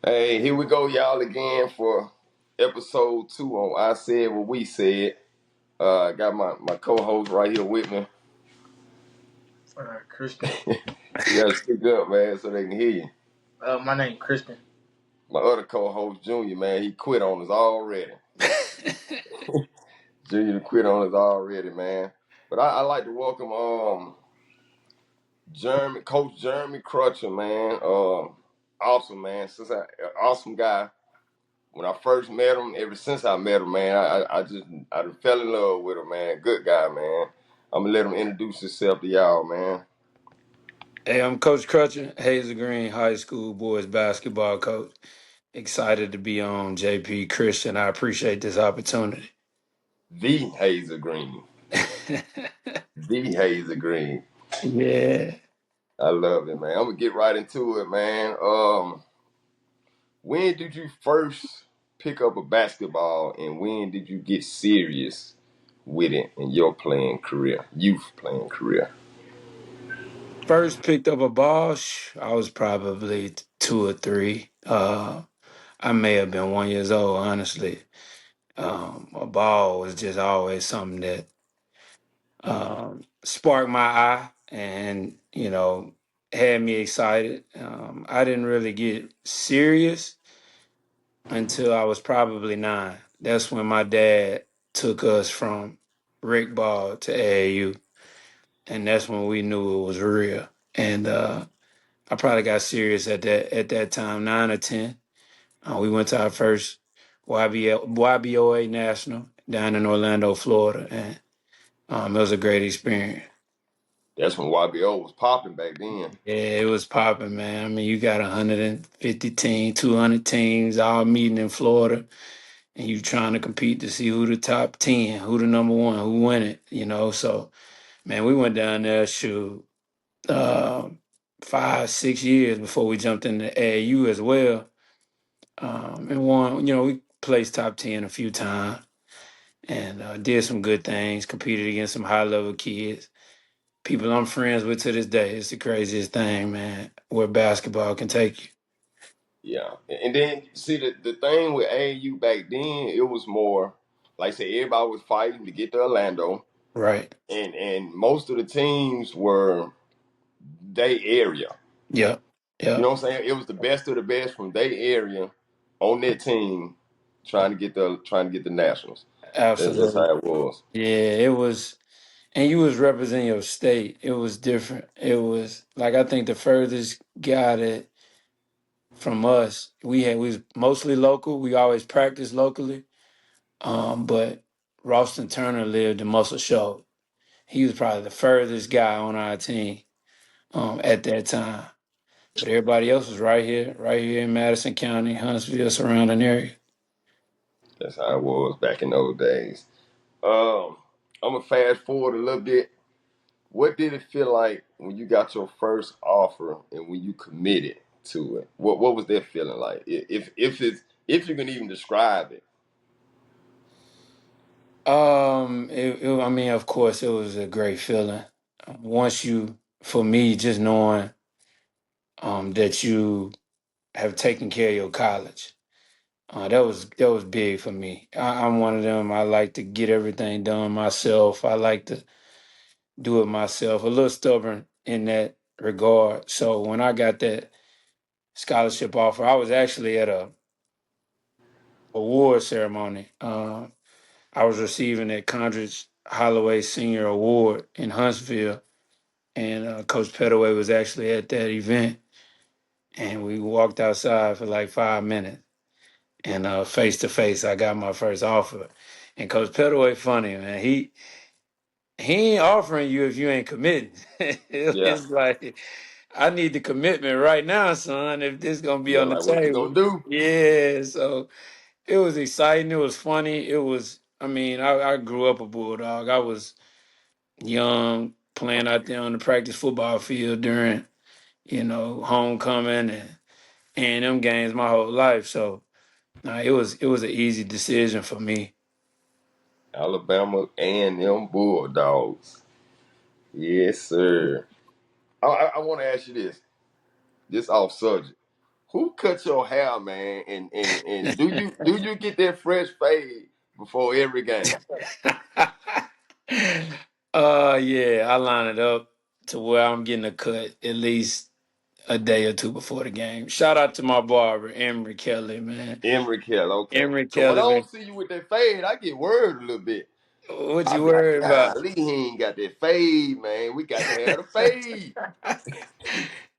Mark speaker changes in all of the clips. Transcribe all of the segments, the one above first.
Speaker 1: Hey, here we go, y'all, again for episode 2 on I Said What We Said. I got my co-host right here with me.
Speaker 2: Christian.
Speaker 1: You gotta speak up, man, so they can hear you.
Speaker 2: My name Christian.
Speaker 1: My other co-host, Junior, man, he quit on us already. Junior quit on us already, man. But I like to welcome Coach Jeremy Crutcher, man. Awesome, man. Awesome guy. When I first met him, ever since I met him, man, I just fell in love with him, man. Good guy, man. I'm gonna let him introduce himself to y'all, man.
Speaker 3: Hey, I'm Coach Crutcher, Hazel Green High School boys basketball coach. Excited to be on JP Christian. I appreciate this opportunity.
Speaker 1: The Hazel Green. The Hazel Green.
Speaker 3: Yeah.
Speaker 1: I love it, man. I'm gonna get right into it, man. When did you first pick up a basketball and when did you get serious with it in your playing career, youth playing career?
Speaker 3: First picked up a ball, I was probably 2 or 3. I may have been 1 years old, honestly. A ball was just always something that sparked my eye and, had me excited. I didn't really get serious until I was probably 9. That's when my dad took us from Rick Ball to AAU, and that's when we knew it was real. And I probably got serious at that time, 9 or 10. We went to our first YBOA National down in Orlando, Florida, and it was a great experience.
Speaker 1: That's when YBO was popping back then.
Speaker 3: Yeah, it was popping, man. I mean, you got 150 teams, 200 teams all meeting in Florida, and you trying to compete to see who the top 10, who the number one, who win it. So, man, we went down there, uh, 5, 6 years before we jumped into AAU as well. And won, we placed top 10 a few times and did some good things, competed against some high level kids. People I'm friends with to this day. It's the craziest thing, man, where basketball can take you.
Speaker 1: Yeah, and then see the thing with AAU back then, it was more like say everybody was fighting to get to Orlando,
Speaker 3: Right.
Speaker 1: and most of the teams were they area.
Speaker 3: Yep.
Speaker 1: You know
Speaker 3: Yep.
Speaker 1: what I'm saying? It was the best of the best from their area on their team trying to get the nationals. That's
Speaker 3: Absolutely.
Speaker 1: how it was.
Speaker 3: Yeah, it was. And you was representing your state. It was different. It was like I think the furthest guy that from us, we was mostly local. We always practiced locally. But Ralston Turner lived in Muscle Shoals. He was probably the furthest guy on our team at that time. But everybody else was right here in Madison County, Huntsville, surrounding area.
Speaker 1: That's how it was back in those days. Um, I'm gonna fast forward a little bit. What did it feel like when you got your first offer and when you committed to it? What was that feeling like? If you can even describe it.
Speaker 3: I mean, of course, it was a great feeling. Once for me, just knowing that you have taken care of your college. That was big for me. I'm one of them. I like to get everything done myself. I like to do it myself. A little stubborn in that regard. So when I got that scholarship offer, I was actually at a award ceremony. I was receiving that Condredge Holloway Senior Award in Huntsville, and Coach Pettaway was actually at that event. And we walked outside for like 5 minutes, and face to face, I got my first offer. And Coach Pettaway, funny man, he ain't offering you if you ain't committing.
Speaker 1: Yeah,
Speaker 3: It's like I need the commitment right now, son. If this gonna be
Speaker 1: yeah.
Speaker 3: on the
Speaker 1: Like what you gonna
Speaker 3: table,
Speaker 1: do?
Speaker 3: yeah. So it was exciting. It was funny. It was. I mean, I grew up a bulldog. I was young, playing out there on the practice football field during homecoming and them games my whole life. So it was an easy decision for me.
Speaker 1: Alabama and them Bulldogs. Yes, sir. I want to ask you this. This off subject. who cut your hair, man? And do you get that fresh fade before every game?
Speaker 3: Yeah, I line it up to where I'm getting a cut at least a day or two before the game. Shout out to my barber, Emery Kelly, man.
Speaker 1: Emery Kell, okay.
Speaker 3: Emery
Speaker 1: Cause when I
Speaker 3: Kelly,
Speaker 1: don't
Speaker 3: man.
Speaker 1: see you with that fade, I get worried a little bit.
Speaker 3: What
Speaker 1: I
Speaker 3: you
Speaker 1: be like,
Speaker 3: worried about?
Speaker 1: golly, he ain't got that fade, man. We got to have the fade.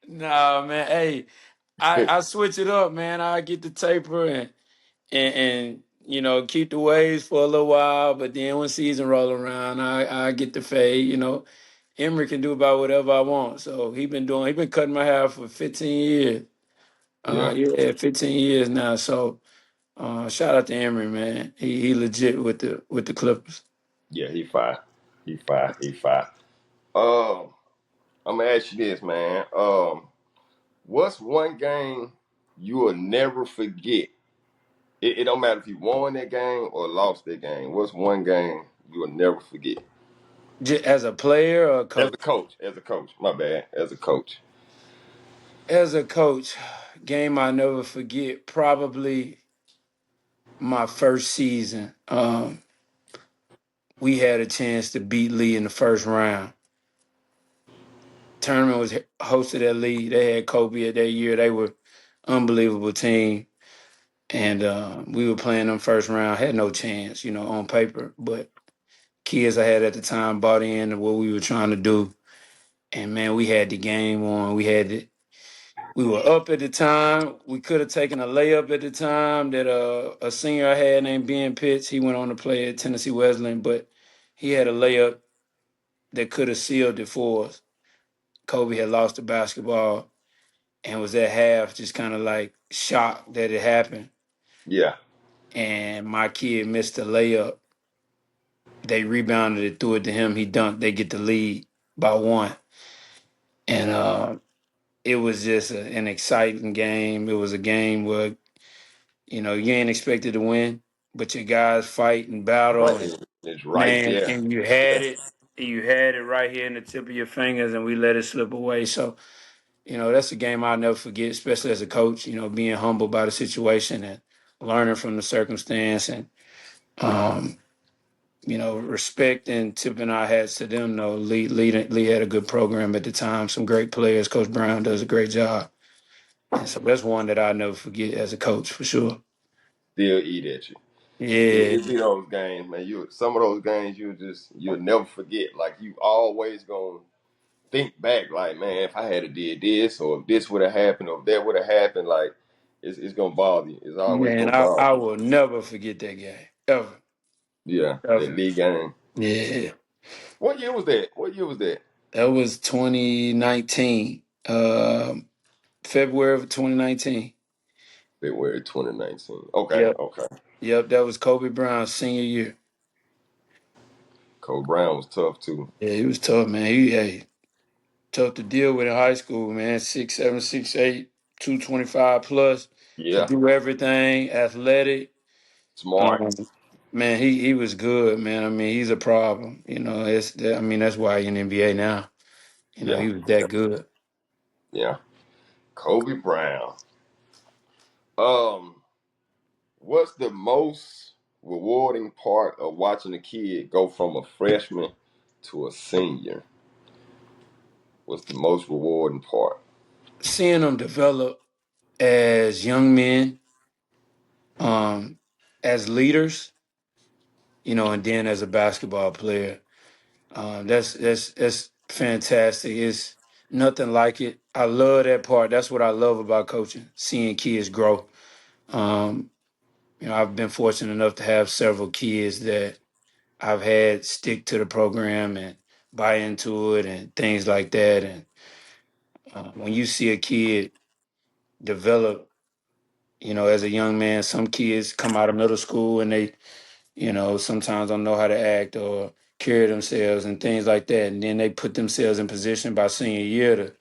Speaker 3: Nah, man. Hey, I switch it up, man. I get the taper and keep the waves for a little while, but then when season roll around, I get the fade. Emery can do about whatever I want. So he been cutting my hair for 15 years.
Speaker 1: Yeah,
Speaker 3: Yeah, 15 years now. So shout out to Emery, man. He legit with the Clippers.
Speaker 1: yeah, he fine. He fine. He fine. Um, I'm gonna ask you this, man. What's one game you will never forget? It don't matter if you won that game or lost that game. What's one game you will never forget?
Speaker 3: As a player or a coach?
Speaker 1: As a coach, my bad, as a coach.
Speaker 3: As a coach, game I never forget, probably my first season. We had a chance to beat Lee in the first round. Tournament was hosted at Lee. They had Kobe at that year. They were unbelievable team. And we were playing them first round. Had no chance, on paper. But kids I had at the time bought into what we were trying to do. And man, we had the game on. We were up at the time. We could have taken a layup at the time that a senior I had named Ben Pitts. He went on to play at Tennessee Wesleyan, but he had a layup that could have sealed it for us. Kobe had lost the basketball and was at half just kind of like shocked that it happened.
Speaker 1: Yeah,
Speaker 3: And my kid missed a layup. They rebounded it, threw it to him. He dunked. They get the lead by one. And it was just an exciting game. It was a game where you ain't expected to win, but your guys fight and battle,
Speaker 1: right.
Speaker 3: and
Speaker 1: It's right
Speaker 3: man,
Speaker 1: there.
Speaker 3: and you had
Speaker 1: Yeah,
Speaker 3: it. You had it right here in the tip of your fingers, and we let it slip away. So, that's a game I'll never forget, especially as a coach, being humbled by the situation and learning from the circumstance and, um, respect and tipping our hats to them. Though Lee had a good program at the time, some great players. Coach Brown does a great job. And so that's one that I'll never forget as a coach for sure.
Speaker 1: still eat at you.
Speaker 3: Yeah.
Speaker 1: It be those games, man. Some of those games you'll never forget. Like you always gonna think back, like man, if I had a did this or if this would have happened or if that would have happened, like it's gonna bother you. It's always
Speaker 3: Man,
Speaker 1: gonna
Speaker 3: I
Speaker 1: bother you.
Speaker 3: will never forget that game. Ever.
Speaker 1: Yeah, that
Speaker 3: Ever.
Speaker 1: league game.
Speaker 3: Yeah.
Speaker 1: What year was that? What year was that?
Speaker 3: That was 2019. February of 2019.
Speaker 1: February 2019. Okay,
Speaker 3: Yep.
Speaker 1: okay.
Speaker 3: Yep. That was Kobe Bryant's senior year.
Speaker 1: Kobe Brown was tough too.
Speaker 3: Yeah, he was tough, man. Hey, tough to deal with in high school, man. 6'7", 6'8", 225 plus, could
Speaker 1: Yeah,
Speaker 3: do everything, athletic.
Speaker 1: smart.
Speaker 3: Um, man, he was good, man. I mean, he's a problem. That's why he in the NBA now.
Speaker 1: Yeah,
Speaker 3: He was that good.
Speaker 1: yeah. Kobe Brown. Um, what's the most rewarding part of watching a kid go from a freshman to a senior? What's the most rewarding part?
Speaker 3: Seeing them develop as young men, as leaders, and then as a basketball player. That's fantastic. It's nothing like it. I love that part. That's what I love about coaching, seeing kids grow. Um, I've been fortunate enough to have several kids that I've had stick to the program and buy into it and things like that. And when you see a kid develop, as a young man, some kids come out of middle school and they sometimes don't know how to act or carry themselves and things like that. And then they put themselves in position by senior year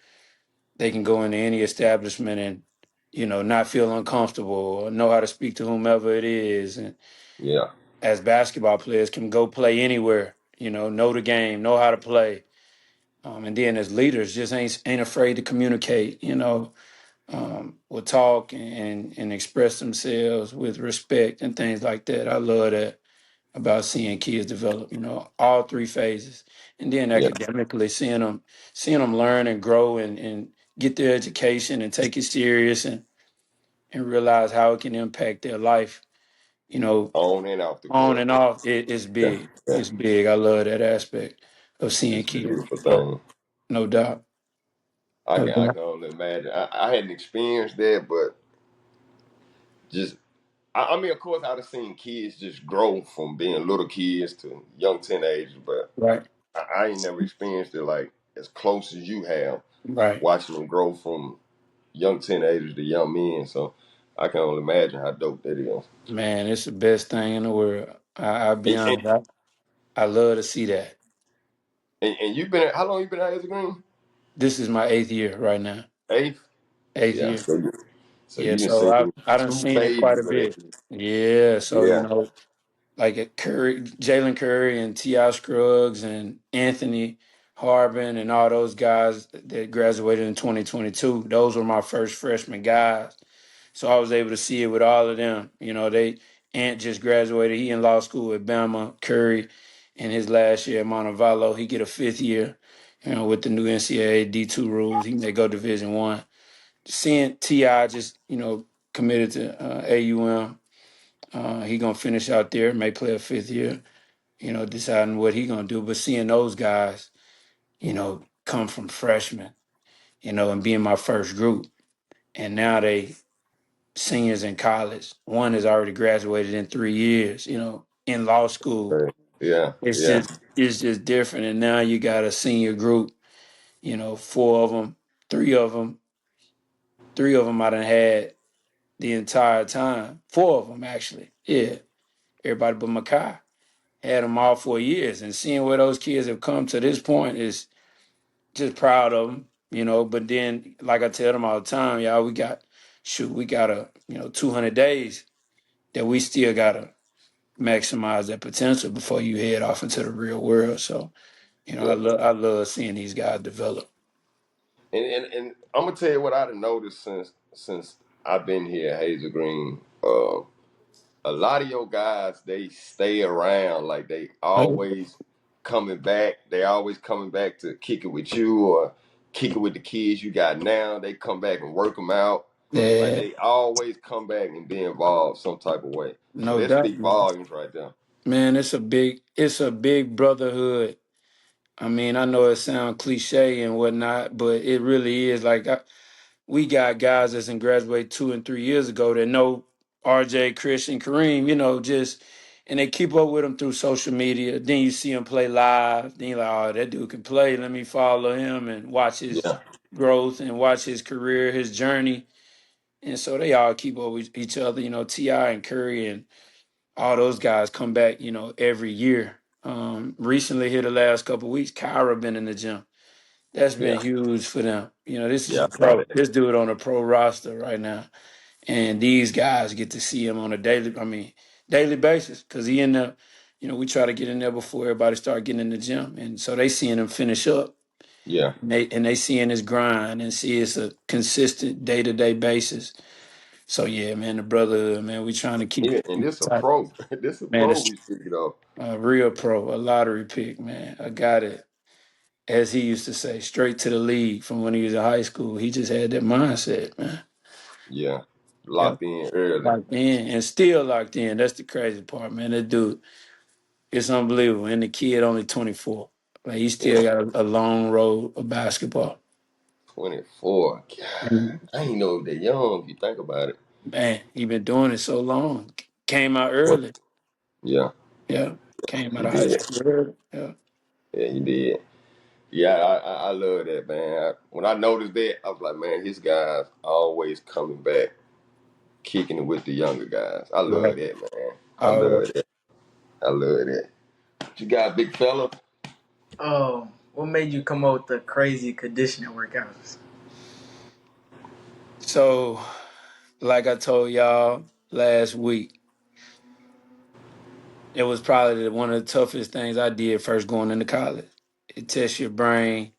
Speaker 3: they can go into any establishment and, not feel uncomfortable or know how to speak to whomever it is. And
Speaker 1: Yeah,
Speaker 3: as basketball players can go play anywhere, know the game, know how to play. And then as leaders, just ain't afraid to communicate, will talk and express themselves with respect and things like that. I love that about seeing kids develop, all three phases. And then
Speaker 1: Yeah.
Speaker 3: academically seeing them learn and grow and get their education and take it serious and realize how it can impact their life, you know,
Speaker 1: On and off the
Speaker 3: on
Speaker 1: court.
Speaker 3: and off. It's
Speaker 1: Yeah.
Speaker 3: big.
Speaker 1: Yeah.
Speaker 3: It's big. I love that aspect of seeing
Speaker 1: It's a
Speaker 3: kids
Speaker 1: beautiful
Speaker 3: grow.
Speaker 1: thing.
Speaker 3: No doubt. No
Speaker 1: I
Speaker 3: doubt.
Speaker 1: can only imagine. I hadn't experienced that, but just I mean, of course, I'd have seen kids just grow from being little kids to young teenagers, but
Speaker 3: Right.
Speaker 1: I ain't never experienced it like as close as you have,
Speaker 3: Right.
Speaker 1: watching them grow from young teenagers to young men. So I can only imagine how dope that is.
Speaker 3: Man, it's the best thing in the world. I'll be
Speaker 1: And, and,
Speaker 3: honest. I love to see that.
Speaker 1: and you've been how long you been at Hazel Green?
Speaker 3: This is my 8th year right now.
Speaker 1: Eighth.
Speaker 3: Eighth
Speaker 1: Yeah.
Speaker 3: year.
Speaker 1: So
Speaker 3: Yeah,
Speaker 1: you done
Speaker 3: so
Speaker 1: seen
Speaker 3: I done
Speaker 1: two
Speaker 3: seen it quite a
Speaker 1: phases of that.
Speaker 3: bit. Yeah, so
Speaker 1: Yeah.
Speaker 3: like at Curry, Jalen Curry and T.I. Scruggs and Anthony Harbin and all those guys that graduated in 2022. Those were my first freshman guys. So I was able to see it with all of them. Ant just graduated. He in law school at Bama. Curry in his last year at Montevallo. He get a 5th year, with the new NCAA D2 rules. He may go Division 1. Seeing Ti just committed to AUM, he gonna finish out there, may play a 5th year, deciding what he gonna do. But seeing those guys, come from freshmen, and being my first group, and now they seniors in college. One has already graduated in 3 years, in law school.
Speaker 1: Yeah.
Speaker 3: It's
Speaker 1: Yeah.
Speaker 3: just different. And now you got a senior group, four of them, three of them I done had the entire time. Four of them actually. Yeah. Everybody but Makai. Had them all 4 years. And seeing where those kids have come to this point is just proud of them, But then, like I tell them all the time, y'all, we got 200 days that we still got to maximize that potential before you head off into the real world. So,
Speaker 1: Yeah.
Speaker 3: I love seeing these guys develop.
Speaker 1: And I'm gonna tell you what I've noticed since I've been here at Hazel Green. A lot of your guys they stay around, like they always coming back. They always coming back to kick it with you or kick it with the kids you got now. They come back and work them out. Like
Speaker 3: Yeah,
Speaker 1: they always come back and be involved some type of way. So
Speaker 3: no
Speaker 1: that
Speaker 3: doubt,
Speaker 1: speaks
Speaker 3: man.
Speaker 1: volumes right there.
Speaker 3: Man, it's a big brotherhood. I mean, I know it sounds cliche and whatnot, but it really is. Like we got guys that's in graduate 2 and 3 years ago that know RJ, Chris, and Kareem. And they keep up with them through social media. Then you see him play live. Then you're like, oh, that dude can play. Let me follow him and watch his
Speaker 1: Yeah,
Speaker 3: growth and watch his career, his journey. And so they all keep up with each other. Ti and Curry and all those guys come back. Every year. Recently, here the last couple of weeks, Kyra been in the gym. That's been
Speaker 1: yeah,
Speaker 3: huge for them. This is
Speaker 1: yeah.
Speaker 3: a
Speaker 1: I saw
Speaker 3: pro.
Speaker 1: that.
Speaker 3: This dude on a pro roster right now, and these guys get to see him on a daily basis because he in the. We try to get in there before everybody start getting in the gym, and so they seeing him finish up,
Speaker 1: Yeah,
Speaker 3: and they seeing his grind and see it's a consistent day-to-day basis. So yeah, man, the brotherhood, man, we trying to keep
Speaker 1: yeah.
Speaker 3: it
Speaker 1: And this a
Speaker 3: tight.
Speaker 1: pro. This a
Speaker 3: Man,
Speaker 1: pro
Speaker 3: it's
Speaker 1: we speaking of.
Speaker 3: a real pro, a lottery pick, man. I got it. As he used to say, straight to the league from when he was in high school. He just had that mindset, man.
Speaker 1: Yeah,
Speaker 3: Yep.
Speaker 1: locked in early.
Speaker 3: Locked in and still locked in. That's the crazy part, man. That dude, it's unbelievable. And the kid only 24. Like he still
Speaker 1: Yeah,
Speaker 3: got a long road of basketball.
Speaker 1: 24.
Speaker 3: And
Speaker 1: God, I ain't know they young. If you think about it.
Speaker 3: man, he been doing it so long. Came out
Speaker 1: What?
Speaker 3: early.
Speaker 1: Yeah,
Speaker 3: Yeah. Came out
Speaker 1: he
Speaker 3: of high
Speaker 1: did.
Speaker 3: school early. Yeah.
Speaker 1: Yeah, he did. Yeah, I love that, man. When I noticed that, I was like, man, his guys always coming back, kicking it with the younger guys. I love
Speaker 3: Right.
Speaker 1: that, man. I
Speaker 3: All
Speaker 1: love that. I love that. You got a big fella?
Speaker 2: Oh, what made you come up with the crazy conditioning workouts?
Speaker 3: So, like I told y'all last week, it was probably one of the toughest things I did first going into college. It tests your brain.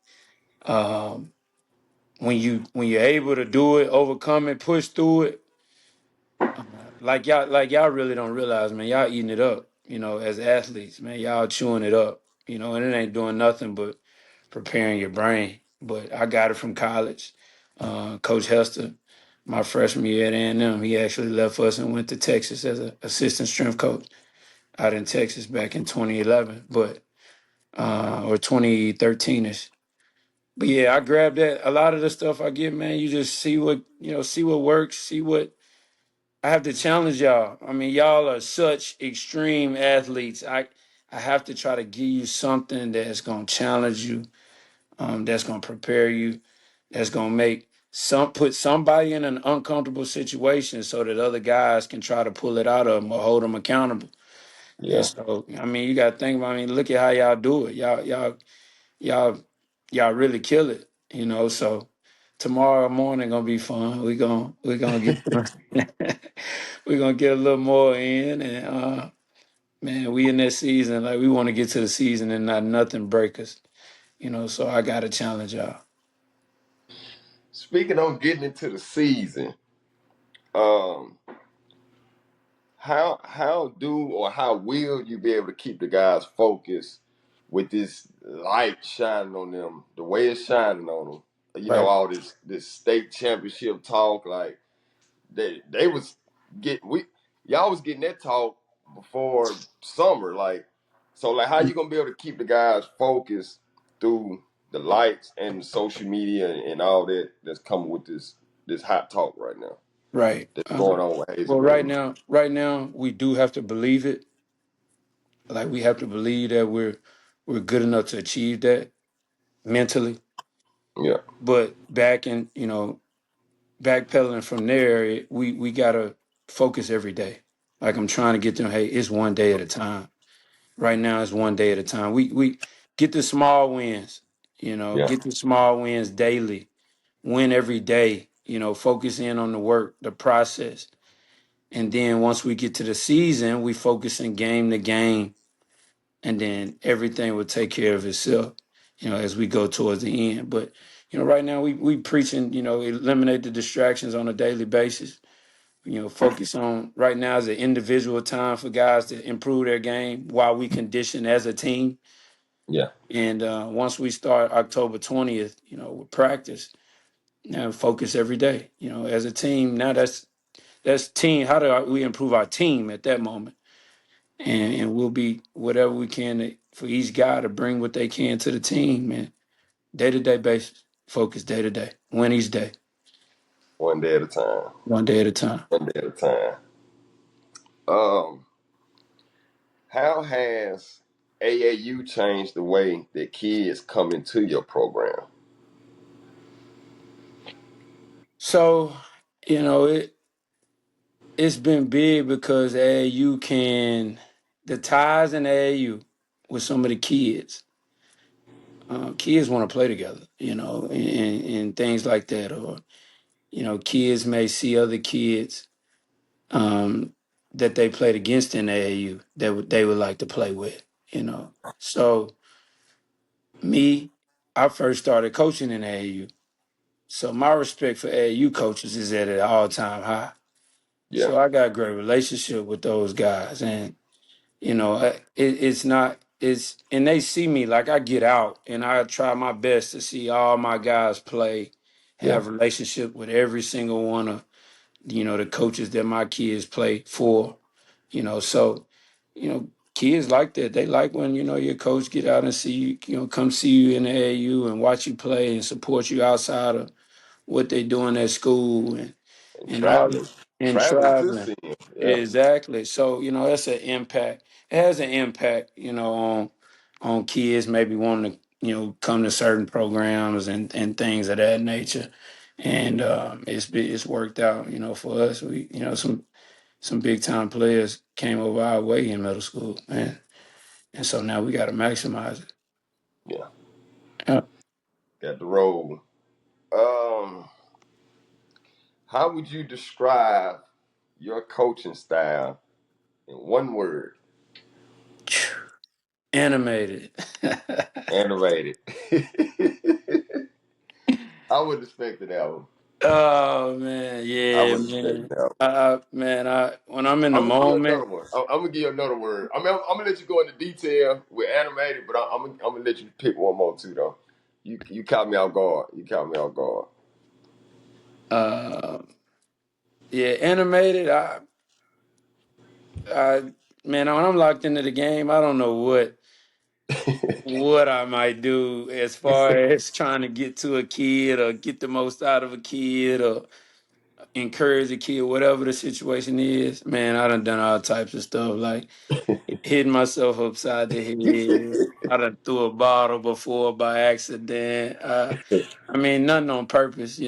Speaker 3: Um, when you're able to do it, overcome it, push through it, like y'all really don't realize, man. Y'all eating it up, as athletes, man. Y'all chewing it up, and it ain't doing nothing but preparing your brain. But I got it from college. Coach Hester, my freshman year at A&M, he actually left us and went to Texas as an assistant strength coach out in Texas back in 2011, but or 2013ish. But yeah, I grabbed that. A lot of the stuff I get, man, you just see what works, see what I have to challenge y'all. I mean, y'all are such extreme athletes. I have to try to give you something that's gonna challenge you, that's gonna prepare you, that's gonna make put somebody in an uncomfortable situation so that other guys can try to pull it out of them or hold them accountable. And
Speaker 1: Yeah.
Speaker 3: so, I mean, you gotta think about. I mean, look at how y'all do it. Y'all, y'all really kill it. So tomorrow morning gonna be fun. We gonna get we're gonna get a little more in, and man, we in that season. Like, we want to get to the season and not nothing break us. So I gotta challenge y'all.
Speaker 1: Speaking on getting into the season, um, how do or how will you be able to keep the guys focused with this light shining on them the way it's shining on them?
Speaker 3: Right,
Speaker 1: All this state championship talk, like they was get we y'all was getting that talk before summer, like, so like how you gonna be able to keep the guys focused through the lights and social media and all that that's coming with this hot talk right now
Speaker 3: right.
Speaker 1: that's going on with Hazel
Speaker 3: Well,
Speaker 1: Green?
Speaker 3: right now, we do have to believe it. Like, we have to believe that we're good enough to achieve that mentally.
Speaker 1: Yeah,
Speaker 3: But backpedaling from there, we gotta focus every day. Like, I'm trying to get them. Hey, it's one day at a time. Right now, it's one day at a time. We get the small wins.
Speaker 1: yeah,
Speaker 3: Get the small wins daily. Win every day. Focus in on the work, the process, and then once we get to the season, we focus in game to game, and then everything will take care of itself. As we go towards the end. But right now we preaching. Eliminate the distractions on a daily basis. Focus on right now is an individual time for guys to improve their game while we condition as a team.
Speaker 1: yeah.
Speaker 3: And once we start October 20th, with practice, now focus every day. As a team. Now that's team. How do we improve our team at that moment? And we'll be whatever we can for each guy to bring what they can to the team, man. Day to day basis, focus day to day, win each day,
Speaker 1: One day at a time.
Speaker 3: one day at a time.
Speaker 1: One day at a time. Um, how has AAU changed the way that kids come into your program?
Speaker 3: So, it's been big because AAU the ties in AAU with some of the kids. Kids want to play together, and things like that. Or, kids may see other kids that they played against in AAU that they would like to play with. So, me, I first started coaching in AAU. So my respect for AAU coaches is at an all-time high.
Speaker 1: Yeah,
Speaker 3: So I got a great relationship with those guys, and it's not it's and they see me, like, I get out and I try my best to see all my guys play,
Speaker 1: yeah.
Speaker 3: have relationship with every single one of the coaches that my kids play for. So kids like that. They like when your coach get out and see you, come see you in the AAU and watch you play and support you outside of what they doing at school, and
Speaker 1: And
Speaker 3: and all and
Speaker 1: traveling to
Speaker 3: traveling.
Speaker 1: see him. Yeah,
Speaker 3: Exactly. So, that's an impact. It has an impact, on kids maybe wanting to, come to certain programs and things of that nature. And it's worked out, for us. We, some big time players came over our way in middle school, and so now we got to maximize it.
Speaker 1: yeah.
Speaker 3: Yeah.
Speaker 1: Got the role. Um, how would you describe your coaching style in one word?
Speaker 3: Animated.
Speaker 1: Animated. I would expect that one.
Speaker 3: Oh man,
Speaker 1: I
Speaker 3: yeah,
Speaker 1: would expect
Speaker 3: man.
Speaker 1: that one.
Speaker 3: Man, when I'm in the
Speaker 1: I'm gonna give you another
Speaker 3: moment,
Speaker 1: one. I'm gonna give you another word. I mean, I'm gonna let you go into detail with animated, but I'm gonna let you pick one more too, though. You caught me off guard. You caught me off guard.
Speaker 3: uh, yeah, animated. I, man, when I'm locked into the game, I don't know what I might do as far as trying to get to a kid or get the most out of a kid or encourage a kid, whatever the situation is. Man, I done all types of stuff like hitting myself upside the head. I done threw a bottle before by accident. I mean, nothing on purpose,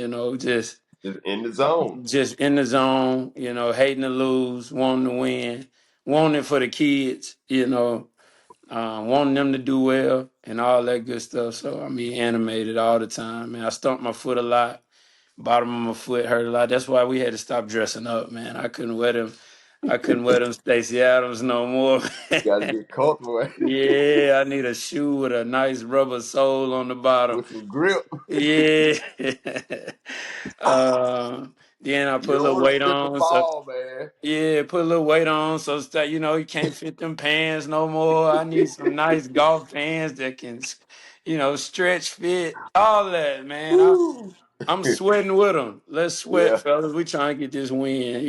Speaker 1: Just in the zone.
Speaker 3: just in the zone, hating to lose, wanting to win, wanting it for the kids, wanting them to do well and all that good stuff. So, I mean, animated all the time, man. I stumped my foot a lot. Bottom of my foot hurt a lot. That's why we had to stop dressing up, man. I couldn't wear them. I couldn't wear them Stacey Adams no more.
Speaker 1: Got to get comfortable
Speaker 3: Yeah, I need a shoe with a nice rubber sole on the bottom.
Speaker 1: with some grip.
Speaker 3: Yeah. Then I
Speaker 1: You
Speaker 3: put a
Speaker 1: don't
Speaker 3: little
Speaker 1: want to
Speaker 3: weight
Speaker 1: slip and
Speaker 3: on. So
Speaker 1: fall, man.
Speaker 3: yeah, put a little weight on. So that you can't fit them pants no more. I need some nice golf pants that can, stretch fit. All that, man.
Speaker 1: Woo.
Speaker 3: I'm sweating with them. Let's sweat,
Speaker 1: Yeah.
Speaker 3: fellas. We trying to get this win,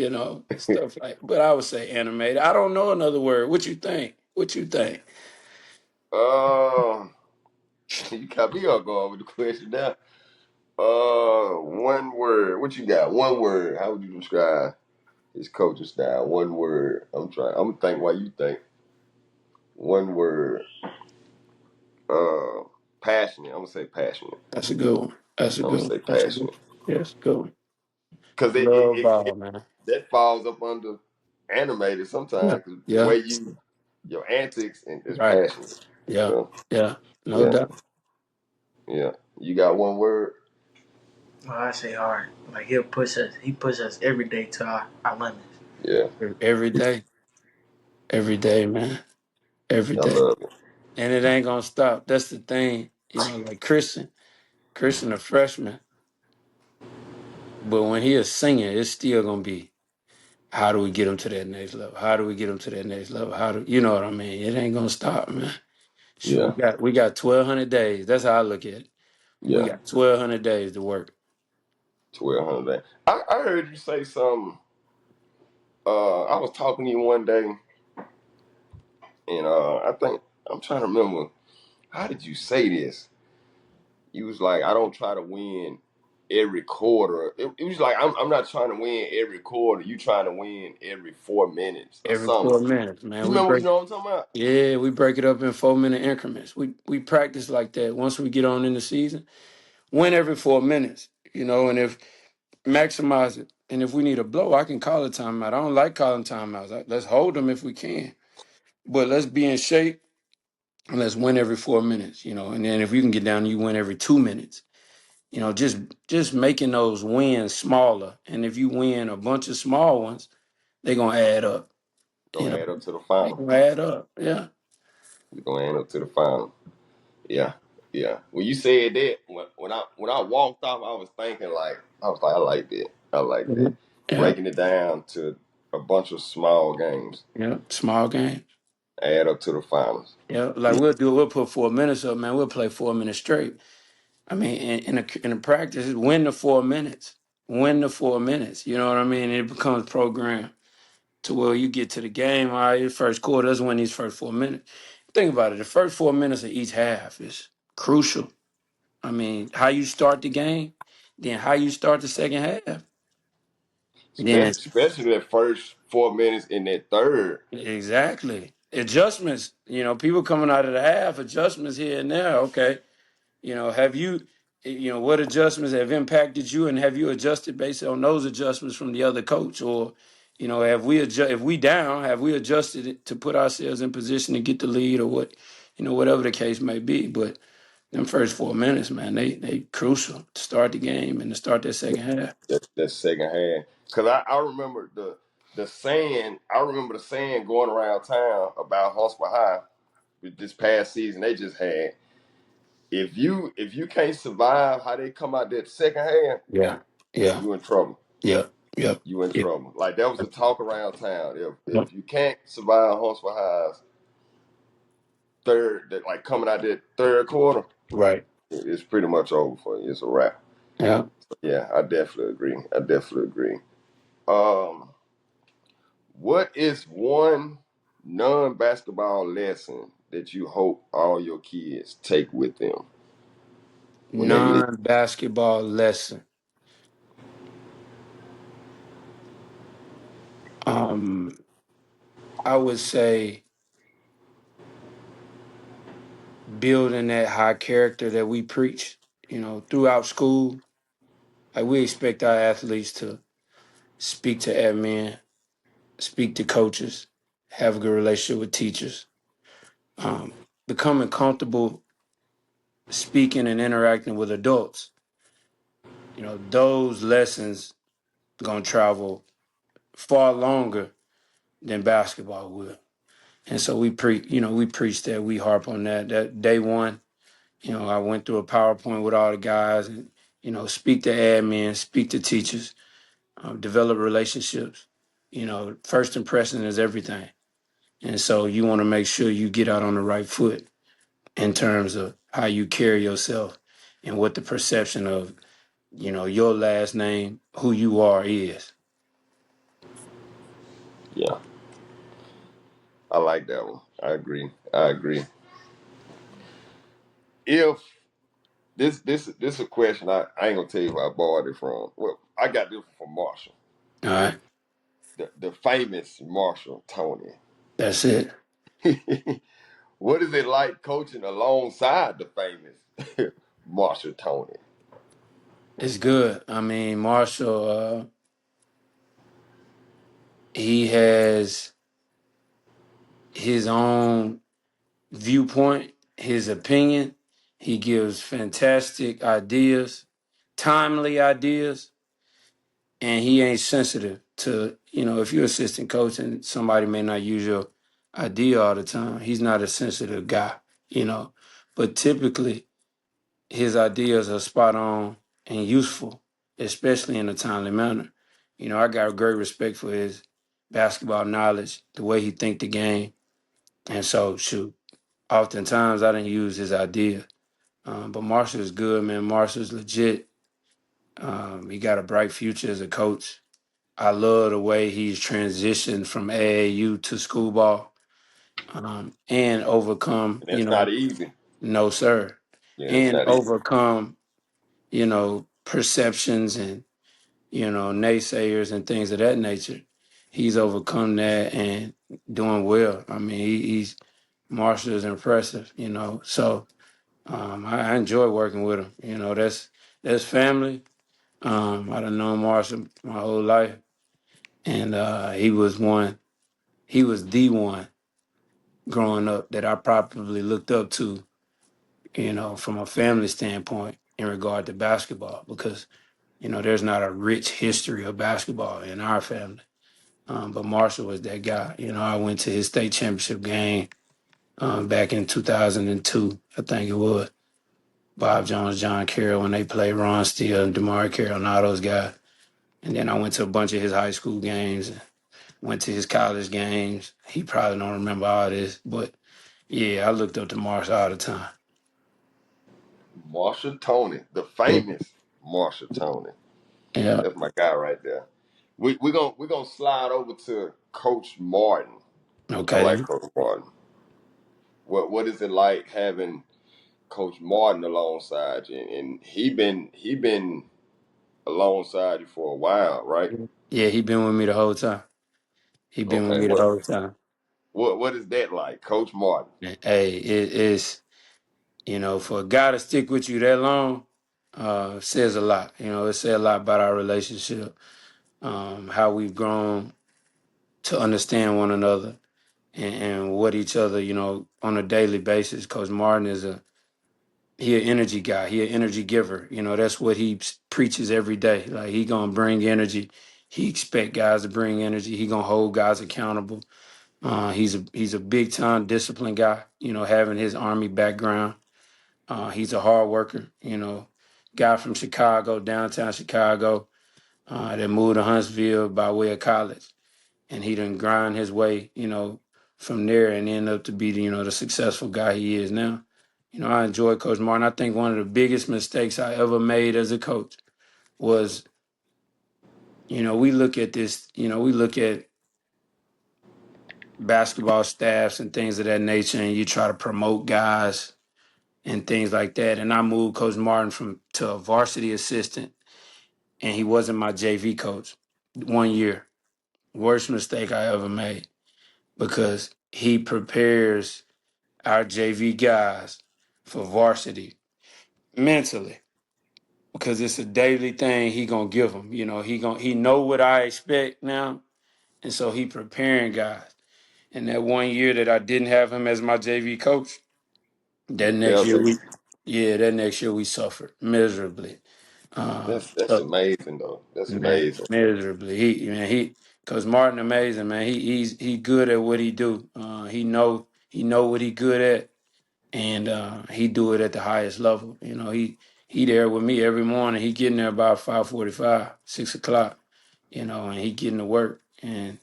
Speaker 3: stuff like. But I would say animated. I don't know another word. What you think? What you think?
Speaker 1: Uh, you caught me off guard with the question now. One word. What you got? One word. How would you describe his coaching style? One word. I'm trying. I'm gonna think while you think. One word. Uh, passionate. I'm gonna say passionate.
Speaker 3: That's a good one. That's a
Speaker 1: I'm gonna
Speaker 3: good one.
Speaker 1: say
Speaker 3: That's a good one.
Speaker 1: passionate
Speaker 3: Yes, good one.
Speaker 1: because
Speaker 3: Love ball, man.
Speaker 1: that falls up under animated
Speaker 3: Yeah.
Speaker 1: sometimes. 'Cause the
Speaker 3: Yeah.
Speaker 1: way your antics and is
Speaker 3: Right.
Speaker 1: passionate.
Speaker 3: Yeah.
Speaker 1: Yeah,
Speaker 3: Yeah. No
Speaker 1: yeah,
Speaker 3: doubt.
Speaker 1: yeah. You got one word.
Speaker 2: Oh, I say hard. Like he'll push us. He push us every day to our limits.
Speaker 1: Yeah,
Speaker 3: Every day. Every day, man. Every
Speaker 1: I
Speaker 3: day.
Speaker 1: love it.
Speaker 3: And it ain't gonna stop. That's the thing. Like Christian. Christian a freshman. But when he a senior, it's still gonna be how do we get him to that next level? How do we get him to that next level? How do you know what I mean? It ain't gonna stop, man. Shoot,
Speaker 1: Yeah,
Speaker 3: we got 1,200 days. That's how I look at it. We
Speaker 1: yeah.
Speaker 3: got 1,200 days to work.
Speaker 1: 1200. I heard you say something. I was talking to you one day, and I think I'm trying to remember. How did you say this? You was like, I don't try to win every quarter. It was like I'm not trying to win every quarter. You trying to win every 4 minutes or
Speaker 3: Every
Speaker 1: something.
Speaker 3: 4 minutes, man.
Speaker 1: You
Speaker 3: We
Speaker 1: remember?
Speaker 3: break
Speaker 1: You know what I'm talking about?
Speaker 3: Yeah, we break it up in 4 minute increments. We practice like that once we get on in the season. Win every 4 minutes, and if maximize it. And if we need a blow, I can call a timeout. I don't like calling timeouts. Let's hold them if we can. But let's be in shape and let's win every 4 minutes, And then if you can get down, you win every 2 minutes. Just making those wins smaller. And if you win a bunch of small ones, they're gonna add up. You
Speaker 1: Gonna
Speaker 3: know,
Speaker 1: add up to the
Speaker 3: they
Speaker 1: final.
Speaker 3: gonna add up. Yeah.
Speaker 1: You're gonna add up to the final. Yeah, yeah. When you said that, when I walked off, I like that. I like that.
Speaker 3: Mhm. Yeah.
Speaker 1: Breaking it down to a bunch of small games,
Speaker 3: Yeah. Small game.
Speaker 1: add up to the finals.
Speaker 3: Yeah. Like
Speaker 1: Yeah,
Speaker 3: we'll put 4 minutes up, man. We'll play 4 minutes straight. I mean, in a practice, win the 4 minutes. Win the 4 minutes. You know what I mean? It becomes programmed to where you get to the game. All right, the first quarter, let's win these first 4 minutes. Think about it. The first 4 minutes of each half is crucial. I mean, how you start the game, then how you start the second half. Then
Speaker 1: especially that first 4 minutes in that third.
Speaker 3: exactly. Adjustments, people coming out of the half, adjustments here and there. Okay. Have you, what adjustments have impacted you, and have you adjusted based on those adjustments from the other coach, or, have we if we down, have we adjusted it to put ourselves in position to get the lead, or what, whatever the case may be. But them first 4 minutes, man, they crucial to start the game and to start that second half.
Speaker 1: That second half. Cause I remember the saying. I remember the saying going around town about Huntsville High this past season. They just had. if you can't survive how they come out that second hand,
Speaker 3: Yeah, yeah,
Speaker 1: you in trouble.
Speaker 3: yeah, yeah,
Speaker 1: You in
Speaker 3: yeah,
Speaker 1: trouble. Like that was a talk around town.
Speaker 3: yeah.
Speaker 1: If you can't survive Huntsville High's third, that like coming out that third quarter,
Speaker 3: Right.
Speaker 1: it's pretty much over for you. It's a wrap.
Speaker 3: Yeah.
Speaker 1: Yeah, I definitely agree. I definitely agree. Um, what is one non-basketball lesson that you hope all your kids take with them when they leave?
Speaker 3: Non-basketball lesson. Um, I would say building that high character that we preach, throughout school. Like we expect our athletes to speak to admin, speak to coaches, have a good relationship with teachers. Um, Becoming comfortable speaking and interacting with adults. Those lessons gonna travel far longer than basketball will. And so we preach that, we harp on that. That day one, I went through a PowerPoint with all the guys and, speak to admin, speak to teachers, develop relationships. First impression is everything. And so you want to make sure you get out on the right foot in terms of how you carry yourself and what the perception of, your last name, who you are is.
Speaker 1: Yeah, I like that one. I agree. I agree. If this is a question, I ain't gonna tell you where I borrowed it from. Well, I got this from Marshall,
Speaker 3: All right.
Speaker 1: the famous Marshall Tony.
Speaker 3: That's it.
Speaker 1: What is it like coaching alongside the famous Marshall Tony?
Speaker 3: It's good. I mean, Marshall, he has his own viewpoint, his opinion. He gives fantastic ideas, timely ideas, and he ain't sensitive to, if you're assistant coach and somebody may not use your idea all the time, he's not a sensitive guy, you know. But typically, his ideas are spot on and useful, especially in a timely manner. I got great respect for his basketball knowledge, the way he think the game. And so, shoot, oftentimes I didn't use his idea. But Marshall is good, man. Marshall's legit. He got a bright future as a coach. I love the way he's transitioned from AAU to school ball, and overcome,
Speaker 1: And that's not easy.
Speaker 3: no, sir,
Speaker 1: Yeah, it's
Speaker 3: and
Speaker 1: not easy.
Speaker 3: overcome, perceptions and, naysayers and things of that nature. He's overcome that and doing well. I mean, he's Marshall is impressive, So I enjoy working with him. That's family. I done known Marshall my whole life, and he was one. He was the one growing up that I probably looked up to, from a family standpoint in regard to basketball, because there's not a rich history of basketball in our family. But Marshall was that guy. I went to his state championship game back in 2002, I think it was. Bob Jones, John Carroll, when they played Ron Steele and DeMar Carroll and all those guys. And then I went to a bunch of his high school games, went to his college games. He probably don't remember all this, but yeah, I looked up to Marshall all the time.
Speaker 1: Marshall Tony, the famous Marshall Tony.
Speaker 3: Yeah.
Speaker 1: That's my guy right there. We're gonna slide over to Coach Martin. I
Speaker 3: Okay
Speaker 1: like
Speaker 3: then.
Speaker 1: Coach Martin. What is it like having Coach Martin alongside you? And he been alongside you for a while, right?
Speaker 3: Yeah, he been with me the whole time. He been with
Speaker 1: Okay.
Speaker 3: me the whole time.
Speaker 1: What is that like, Coach Martin?
Speaker 3: Hey, it is, for a guy to stick with you that long, says a lot. It says a lot about our relationship, how we've grown to understand one another and what each other, on a daily basis. Coach Martin is he an energy guy. He an energy giver. That's what he preaches every day. Like he gonna bring energy. He expect guys to bring energy. He gonna hold guys accountable. He's a big time disciplined guy. Having his army background. He's a hard worker, you know, guy from Chicago, downtown Chicago, that moved to Huntsville by way of college, and he done grind his way, you know, from there and end up to be, you know, the successful guy he is now. You know, I enjoy Coach Martin. I think one of the biggest mistakes I ever made as a coach was, you know, we look at this, you know, we look at basketball staffs and things of that nature, and you try to promote guys and things like that. And I moved Coach Martin from to a varsity assistant, and he wasn't my JV coach 1 year. Worst mistake I ever made because he prepares our JV guys for varsity mentally because it's a daily thing he gonna give them. You know, he know what I expect now, and so he preparing guys. And that 1 year that I didn't have him as my JV coach, that
Speaker 1: You
Speaker 3: next
Speaker 1: felt
Speaker 3: year
Speaker 1: it.
Speaker 3: we, yeah, that next year we suffered miserably.
Speaker 1: That's
Speaker 3: So,
Speaker 1: amazing though. That's
Speaker 3: man,
Speaker 1: amazing.
Speaker 3: miserably. Cause Martin amazing man. He good at what he do. He know what he good at, and he do it at the highest level. You know, he there with me every morning. He getting there about 5:45, 6 o'clock. You know, and he getting to work, and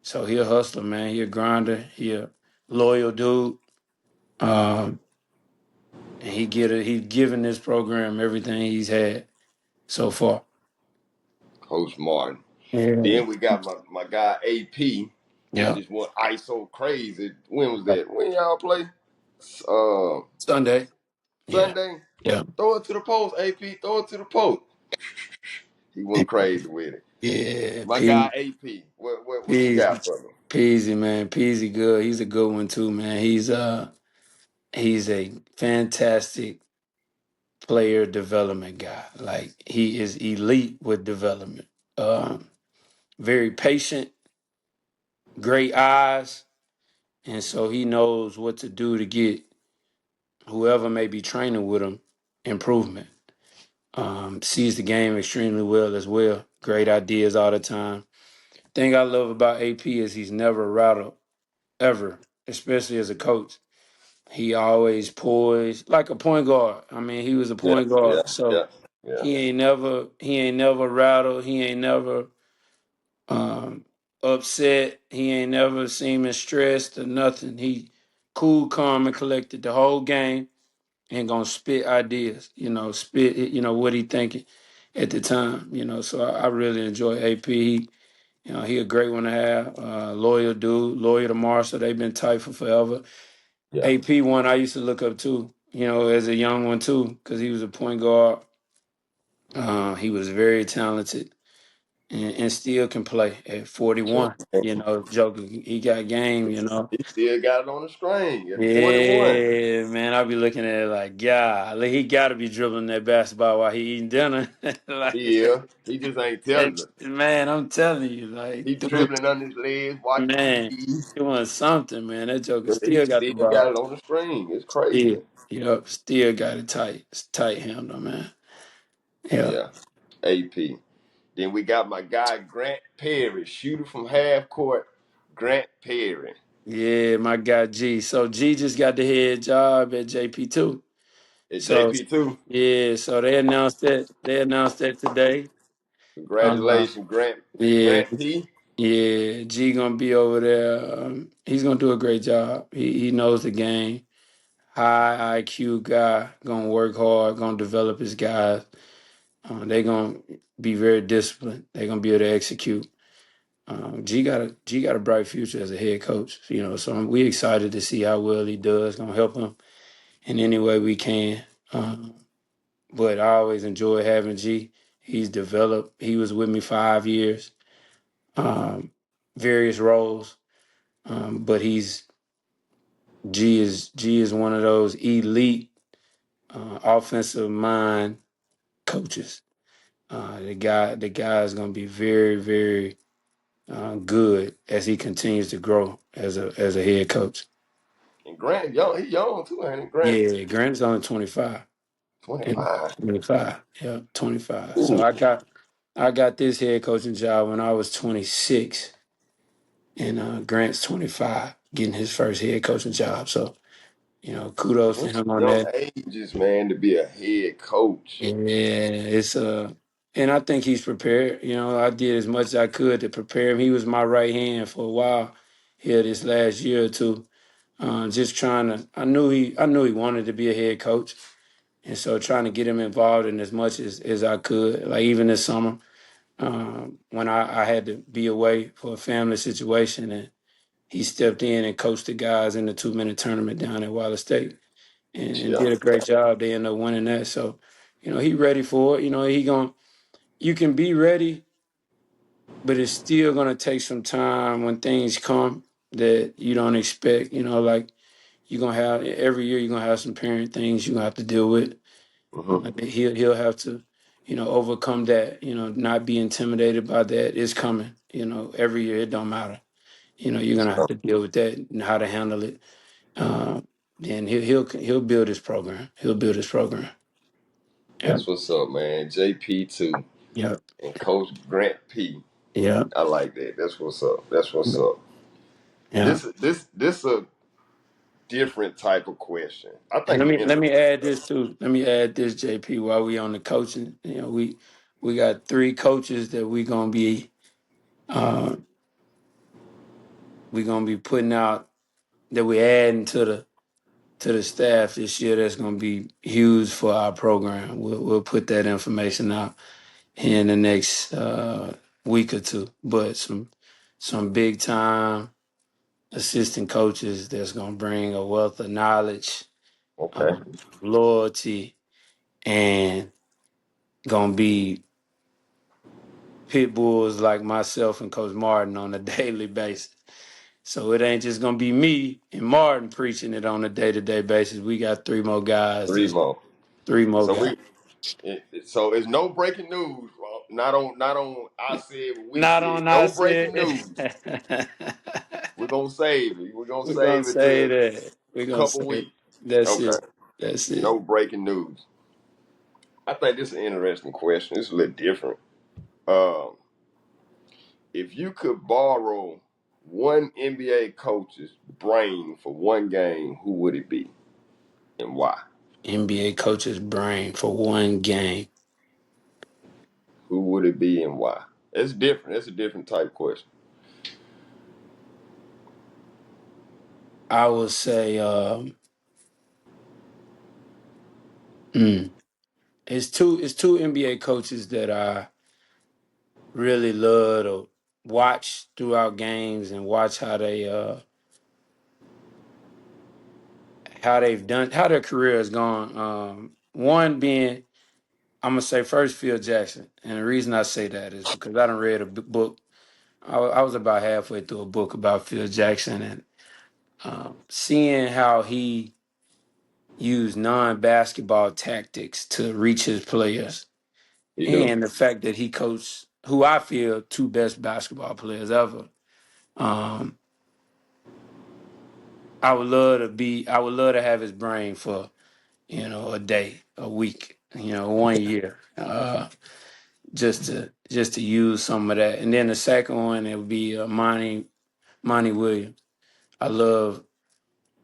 Speaker 3: so he a hustler, man. He a grinder. He a loyal dude. Um, and he's given this program everything he's had so far.
Speaker 1: Coach Martin.
Speaker 3: Yeah.
Speaker 1: Then we got my guy AP. He
Speaker 3: Yeah.
Speaker 1: just went ISO crazy. When was that? When y'all play? Uh,
Speaker 3: Sunday. Yeah.
Speaker 1: Sunday.
Speaker 3: Yeah.
Speaker 1: Throw it to the post, AP. Throw it to the post. He went crazy with it.
Speaker 3: Yeah.
Speaker 1: My guy AP. What you got
Speaker 3: Peasy.
Speaker 1: for me?
Speaker 3: Peasy, man. Peasy good. He's a good one too, man. He's a fantastic player development guy. Like he is elite with development. Very patient, great eyes, and so he knows what to do to get whoever may be training with him improvement. Sees the game extremely well as well. Great ideas all the time. Thing I love about AP is he's never rattled ever, especially as a coach. He always poised like a point guard. I mean, he was a
Speaker 1: Yeah,
Speaker 3: point
Speaker 1: yeah,
Speaker 3: guard, so
Speaker 1: yeah, yeah.
Speaker 3: he ain't never rattled. He ain't never um, upset. He ain't never seeming stressed or nothing. He cool, calm, and collected the whole game and gonna spit ideas. You know, spit. You know what he thinking at the time. You know, so I really enjoy AP. You know, he a great one to have. Loyal dude, loyal to Marshall. They've been tight for forever.
Speaker 1: Yeah.
Speaker 3: AP one I used to look up to, you know, as a young one too, because he was a point guard. He was very talented and still can play at
Speaker 1: Yeah.
Speaker 3: 41. You know, Joker, he got game, you know.
Speaker 1: He still got it on the string at 41.
Speaker 3: Yeah, man, I'll be looking at it like, yeah, like he got to be dribbling that basketball while he eating dinner. Like,
Speaker 1: Yeah. He just ain't telling us.
Speaker 3: man, I'm telling you,
Speaker 1: He
Speaker 3: like, dude,
Speaker 1: dribbling on his legs, watching
Speaker 3: man,
Speaker 1: TV.
Speaker 3: doing something, man. That Joker
Speaker 1: But he
Speaker 3: still got the
Speaker 1: still got
Speaker 3: ball.
Speaker 1: it on the string. It's
Speaker 3: Still,
Speaker 1: crazy.
Speaker 3: yep, still got it tight. It's tight handle, man. Yeah.
Speaker 1: Yeah. AP. Then we got my guy Grant Perry, shooter from half court. Grant Perry.
Speaker 3: Yeah, my guy G. So G just got the head job at JP too.
Speaker 1: At
Speaker 3: So
Speaker 1: JP too.
Speaker 3: yeah, so they announced that. They announced that today. Uh,
Speaker 1: Congratulations, Grant
Speaker 3: yeah,
Speaker 1: Grant P.
Speaker 3: yeah. G gonna be over there. He's gonna do a great job. He knows the game. High IQ guy. Gonna work hard. Gonna develop his guys. They gonna be very disciplined. They gonna be able to execute. G got a bright future as a head coach. You know, so we excited to see how well he does. Gonna help him in any way we can. Um, but I always enjoy having G. He's developed. He was with me 5 years, um, various roles. But G is one of those elite offensive mind coaches. The guy is going to be very, very good as he continues to grow as a head coach.
Speaker 1: And Grant young, he young too, ain't he? Grant
Speaker 3: Yeah, Grant's only 25. Yeah,
Speaker 1: 25.
Speaker 3: 25. Yeah, 25. So
Speaker 1: Ooh.
Speaker 3: I got this head coaching job when I was 26, and Grant's 25, getting his first head coaching job. So Kudos to
Speaker 1: Them some
Speaker 3: him on
Speaker 1: young
Speaker 3: that.
Speaker 1: ages, man, to be a head coach.
Speaker 3: Yeah, it's and I think he's prepared. I did as much as I could to prepare him. He was my right hand for a while here this last year or two. Just trying to. I knew he wanted to be a head coach, and so trying to get him involved in as much as I could. Like even this summer, when I had to be away for a family situation, and he stepped in and coached the guys in the 2-minute tournament down at Wallace State, and
Speaker 1: Yeah.
Speaker 3: did a great job. They ended up winning that. So, he ready for it. You can be ready, but it's still gonna take some time when things come that you don't expect. Like you're gonna have every year, you're gonna have some parent things you're gonna have to deal with.
Speaker 1: Hmm.
Speaker 3: He'll have to, overcome that. Not be intimidated by that. It's coming. Every year it don't matter. You're gonna have to deal with that and how to handle it. Uh, then he'll build his program. He'll build his program. Yeah.
Speaker 1: That's what's up, man. JP too
Speaker 3: Yep.
Speaker 1: and Coach Grant P.
Speaker 3: Yep.
Speaker 1: I like that. That's what's up. That's what's up.
Speaker 3: Yeah.
Speaker 1: This a different type of question. I
Speaker 3: And
Speaker 1: think
Speaker 3: let
Speaker 1: it's
Speaker 3: me let me
Speaker 1: interesting
Speaker 3: add
Speaker 1: though.
Speaker 3: this too. Let me add this, JP, while we on the coaching. We got 3 coaches that uh we gonna be putting out, that we adding to the staff this year, that's gonna be huge for our program. We'll put that information out here in the next week or two. But some big time assistant coaches that's gonna bring a wealth of knowledge,
Speaker 1: Okay.
Speaker 3: loyalty, and gonna be pit bulls like myself and Coach Martin on a daily basis. So it ain't just gonna be me and Martin preaching it on a day-to-day basis. We got 3 more guys.
Speaker 1: Three
Speaker 3: That's
Speaker 1: more.
Speaker 3: 3 more
Speaker 1: So
Speaker 3: guys.
Speaker 1: so it's no breaking news. Well, not on I said what we
Speaker 3: Not
Speaker 1: said.
Speaker 3: on I
Speaker 1: No breaking
Speaker 3: said.
Speaker 1: news. We're gonna save it. We're gonna
Speaker 3: We're gonna
Speaker 1: save it
Speaker 3: say
Speaker 1: to
Speaker 3: that. We're
Speaker 1: a
Speaker 3: gonna
Speaker 1: couple
Speaker 3: say
Speaker 1: weeks.
Speaker 3: that's
Speaker 1: Okay.
Speaker 3: it. That's it.
Speaker 1: No breaking news. I think this is an interesting question. It's a little different. Um, if you could borrow one NBA coach's brain for one game, who would it be and why?
Speaker 3: NBA coach's brain for one game.
Speaker 1: Who would it be and why? It's different. It's a different type question.
Speaker 3: I would say mm, it's two NBA coaches that I really love to watch throughout games and watch how they've done, how their career has gone. One being, I'm gonna say first, Phil Jackson, and the reason I say that is because I done read a book. I was about halfway through a book about Phil Jackson, and seeing how he used non-basketball tactics to reach his players,
Speaker 1: You do.
Speaker 3: and the fact that he coached who I feel 2 best basketball players ever. Um, I would love to have his brain for, a day, a week, one year, just to use some of that. And then the second one, it would be Monty Williams. I love,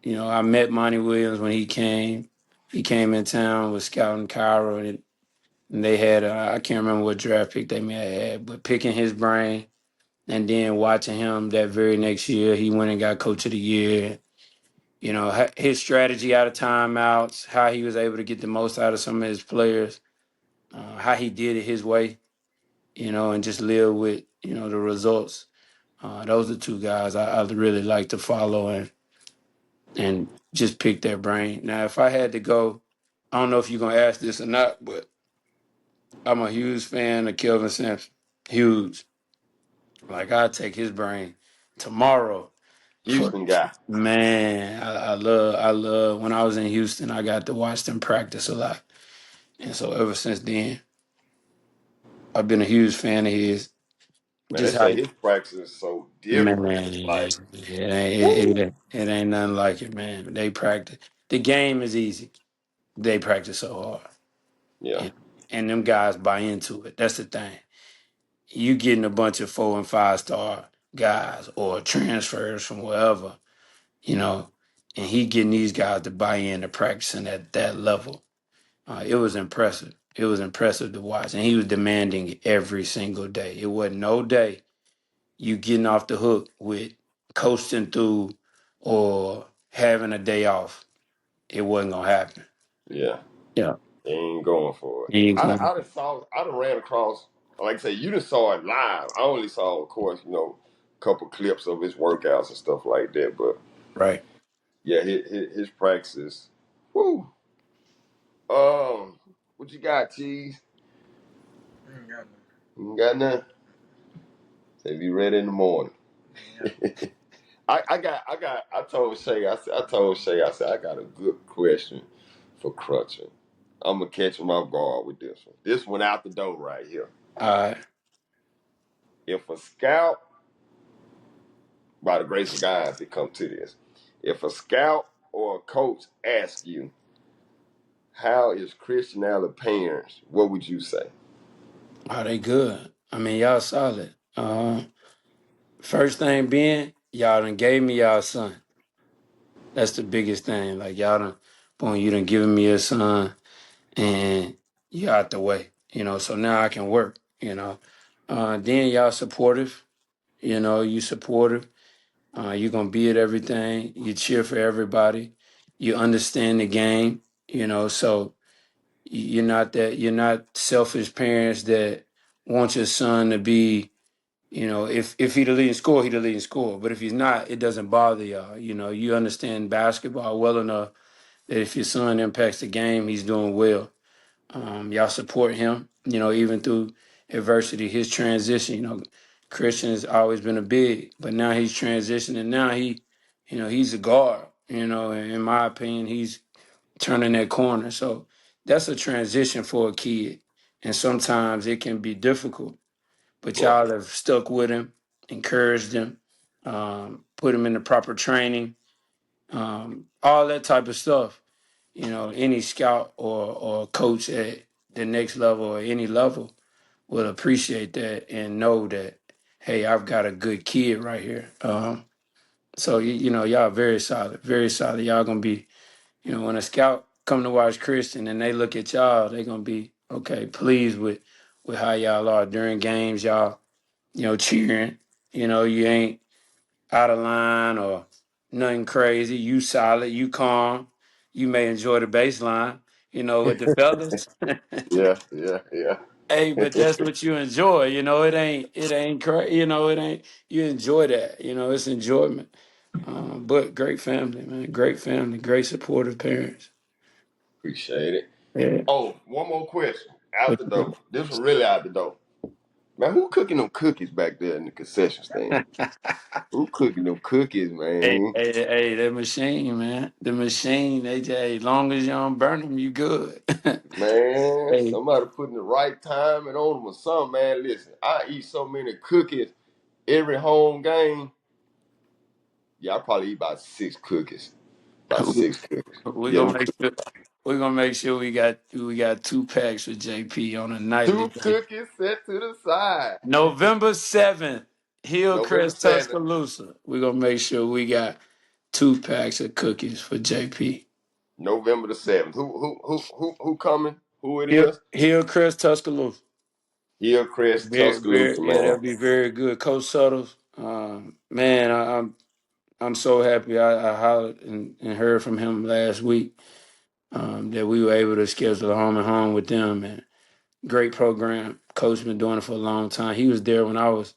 Speaker 3: I met Monty Williams when he came. He came in town with scouting Cairo, and they had I can't remember what draft pick they may have had, but picking his brain and then watching him that very next year, he went and got Coach of the Year. His strategy out of timeouts, how he was able to get the most out of some of his players, how he did it his way, and just live with, the results. Those are 2 guys I'd really like to follow and just pick their brain. Now, if I had to go, I don't know if you're gonna ask this or not, but I'm a huge fan of Kelvin Sampson. Huge. Like I'd take his brain tomorrow. For
Speaker 1: Houston guy.
Speaker 3: man, I love when I was in Houston, I got to watch them practice a lot. And so ever since then, I've been a huge fan of his.
Speaker 1: Man, they
Speaker 3: Just how
Speaker 1: say his practice is so
Speaker 3: man,
Speaker 1: different. Like,
Speaker 3: it ain't nothing like it, man. They practice. The game is easy. They practice so hard.
Speaker 1: yeah,
Speaker 3: And, and them guys buy into it. That's the thing. You getting a bunch of 4 and 5 star guys or transfers from wherever, you know. and he getting these guys to buy in to practicing at that level. It was impressive. It was impressive to watch, and he was demanding every single day. It wasn't no day you getting off the hook with coasting through or having a day off. It wasn't gonna happen.
Speaker 1: Yeah,
Speaker 3: Yeah,
Speaker 1: they ain't going for it.
Speaker 3: he ain't going.
Speaker 1: I done ran across, like I say, you just saw it live. I only saw, of course, a couple clips of his workouts and stuff like that. But
Speaker 3: Right.
Speaker 1: yeah, his practices. Whoo. What you got, Cheese?
Speaker 2: I ain't got
Speaker 1: You ain't got nothing. Say be ready in the morning.
Speaker 2: no.
Speaker 1: I told Shay, I said, I got a good question for Crutcher. I'm gonna catch him off guard with this one. This one out the door right here.
Speaker 3: All right.
Speaker 1: If a scout, by the grace of God, if it come to this, if a scout or a coach asks you, how is Christian Allen parents, what would you say?
Speaker 3: Are they good? I mean, y'all solid. First thing being, y'all done gave me y'all son. That's the biggest thing. Like y'all done, boom, you done given me a son, and you out the way. So now I can work. Then y'all supportive. You supportive. You gonna be at everything. You cheer for everybody. You understand the game. So you're not selfish parents that want your son to be. If he the leading scorer, he the leading scorer. But if he's not, it doesn't bother y'all. You understand basketball well enough that if your son impacts the game, he's doing well. Y'all support him, even through adversity, his transition. Christian has always been a big, but now he's transitioning. Now he's a guard. And in my opinion, he's turning that corner. So that's a transition for a kid. And sometimes it can be difficult, but
Speaker 1: Well,
Speaker 3: y'all have stuck with him, encouraged him, put him in the proper training, all that type of stuff. Any scout or coach at the next level or any level will appreciate that and know that, hey, I've got a good kid right here. So y'all very solid, very solid. Y'all gonna be, when a scout come to watch Christian and they look at y'all, they gonna be okay, pleased with how y'all are during games. Y'all, cheering. You ain't out of line or nothing crazy. You solid, you calm. You may enjoy the baseline, with the fellas.
Speaker 1: yeah, yeah, yeah.
Speaker 3: Hey, but that's what you enjoy. It ain't crazy. It ain't. You enjoy that. It's enjoyment. But great family, man. Great family. Great supportive parents.
Speaker 1: Appreciate it.
Speaker 3: Yeah.
Speaker 1: Oh, one more question. Out
Speaker 3: What
Speaker 1: the door.
Speaker 3: you
Speaker 1: This one really out the door. Man, who cooking them cookies back there in the concession stand?
Speaker 3: think?
Speaker 1: Who cooking them cookies,
Speaker 3: Hey,
Speaker 1: man?
Speaker 3: hey, hey, that machine, man. The machine, they just, as long as you don't burn them, you good.
Speaker 1: Man,
Speaker 3: Hey,
Speaker 1: somebody putting the right time and on them or something, man. Listen, I eat so many cookies every home game. Yeah, I probably eat about 6 cookies. About
Speaker 3: we-
Speaker 1: 6 cookies.
Speaker 3: we're
Speaker 1: Yeah, them
Speaker 3: gonna make sure we got 2 packs for JP on a nightly
Speaker 1: 2
Speaker 3: basis.
Speaker 1: cookies set to the side.
Speaker 3: November 7th,
Speaker 1: November
Speaker 3: Hillcrest,
Speaker 1: 7th,
Speaker 3: Tuscaloosa. We're gonna make sure we got 2 packs of cookies for JP.
Speaker 1: November the 7th. Who coming? Who it is?
Speaker 3: Hillcrest, Tuscaloosa.
Speaker 1: Hillcrest,
Speaker 3: Very, very,
Speaker 1: Tuscaloosa,
Speaker 3: yeah,
Speaker 1: man.
Speaker 3: that'll be very good. Coach Suttles, man, I'm so happy. I hollered and heard from him last week that we were able to schedule a home and home with them. And great program. Coach been doing it for a long time. He was there when I was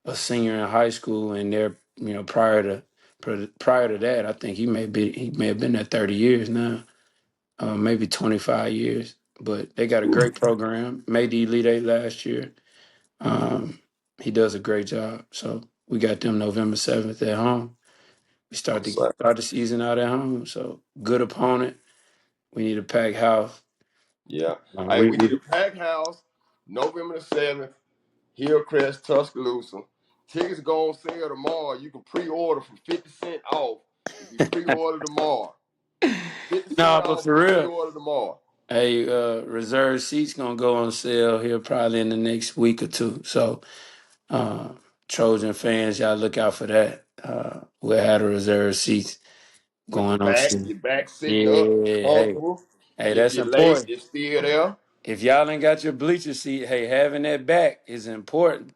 Speaker 3: a senior in high school, and there, prior to that, I think he may have been there 30 years now, maybe 25 years. But they got a great program. Made the Elite Eight last year. Um, he does a great job. So we got them November 7th at home. We start the season out at home. So good opponent. We need a packed house.
Speaker 1: Yeah.
Speaker 3: Uh,
Speaker 1: Hey,
Speaker 3: we,
Speaker 1: we need a
Speaker 3: we
Speaker 1: packed house, November the 7th, Hillcrest, Tuscaloosa. Tickets go on sale tomorrow. You can pre-order for 50 cents off if you pre-order tomorrow. 50 cents
Speaker 3: No, but
Speaker 1: off
Speaker 3: for
Speaker 1: if you
Speaker 3: real,
Speaker 1: pre-order tomorrow.
Speaker 3: hey, reserved seats gonna go on sale here probably in the next week or two. So uh, Trojan fans, y'all look out for that. We'll have the reserved seats
Speaker 1: With
Speaker 3: going on shit.
Speaker 1: your back sitting up,
Speaker 3: Yeah, hey,
Speaker 1: comfortable.
Speaker 3: hey,
Speaker 1: If
Speaker 3: that's
Speaker 1: you're late,
Speaker 3: important.
Speaker 1: it's still there.
Speaker 3: If y'all ain't got your bleacher seat, hey, having that back is important.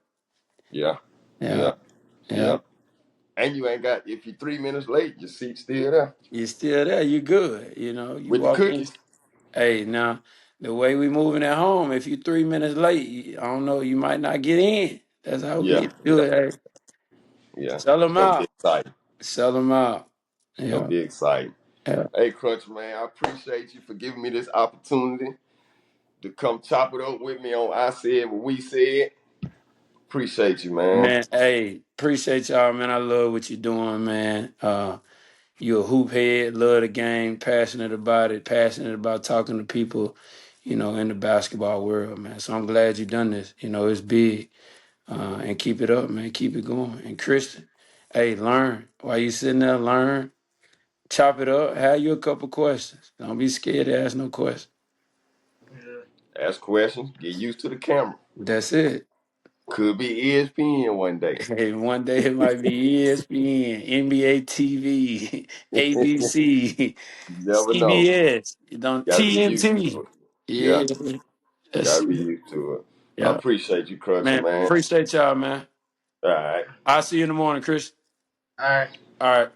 Speaker 1: Yeah,
Speaker 3: Yeah,
Speaker 1: yeah,
Speaker 3: yeah.
Speaker 1: yeah. And you ain't got, if you're 3 minutes late, your seat's still there.
Speaker 3: You're still there. You good. You know, you
Speaker 1: With the
Speaker 3: walk in.
Speaker 1: cookies.
Speaker 3: Hey, now the way we moving at home, if you 3 minutes late, I don't know, you might not get in. That's how
Speaker 1: Yeah,
Speaker 3: we do
Speaker 1: yeah,
Speaker 3: it. Hey,
Speaker 1: yeah.
Speaker 3: sell
Speaker 1: It's
Speaker 3: them
Speaker 1: gonna be
Speaker 3: out.
Speaker 1: exciting.
Speaker 3: Sell them out.
Speaker 1: It's gonna
Speaker 3: Yeah,
Speaker 1: be exciting.
Speaker 3: yeah.
Speaker 1: Hey, Crutcher, man, I appreciate you for giving me this opportunity to come chop it up with me on I Said What We Said. Appreciate you, man.
Speaker 3: Man, hey, appreciate y'all, man. I love what you're doing, man. You a hoop head, love the game, passionate about it, passionate about talking to people, in the basketball world, man. So I'm glad you done this. It's big. And keep it up, man. Keep it going. And Christian, hey, learn. While you sitting there, learn. Chop it up. Have you a couple questions. Don't be scared to ask no questions.
Speaker 2: Yeah.
Speaker 1: Ask questions. Get used to the camera.
Speaker 3: That's it.
Speaker 1: Could be ESPN one day.
Speaker 3: Hey, one day it might be ESPN, NBA TV,
Speaker 1: You
Speaker 3: ABC,
Speaker 1: never know.
Speaker 3: CBS, you know,
Speaker 1: Gotta be used to
Speaker 3: TNT.
Speaker 1: it. Yeah,
Speaker 3: Yeah, that's
Speaker 1: gotta be
Speaker 3: it.
Speaker 1: used to it. I
Speaker 3: Yeah,
Speaker 1: appreciate you, Crutcher,
Speaker 3: man.
Speaker 1: man.
Speaker 3: Appreciate y'all, man.
Speaker 1: All right.
Speaker 3: I'll see you in the morning, Chris.
Speaker 2: All right.
Speaker 3: All right.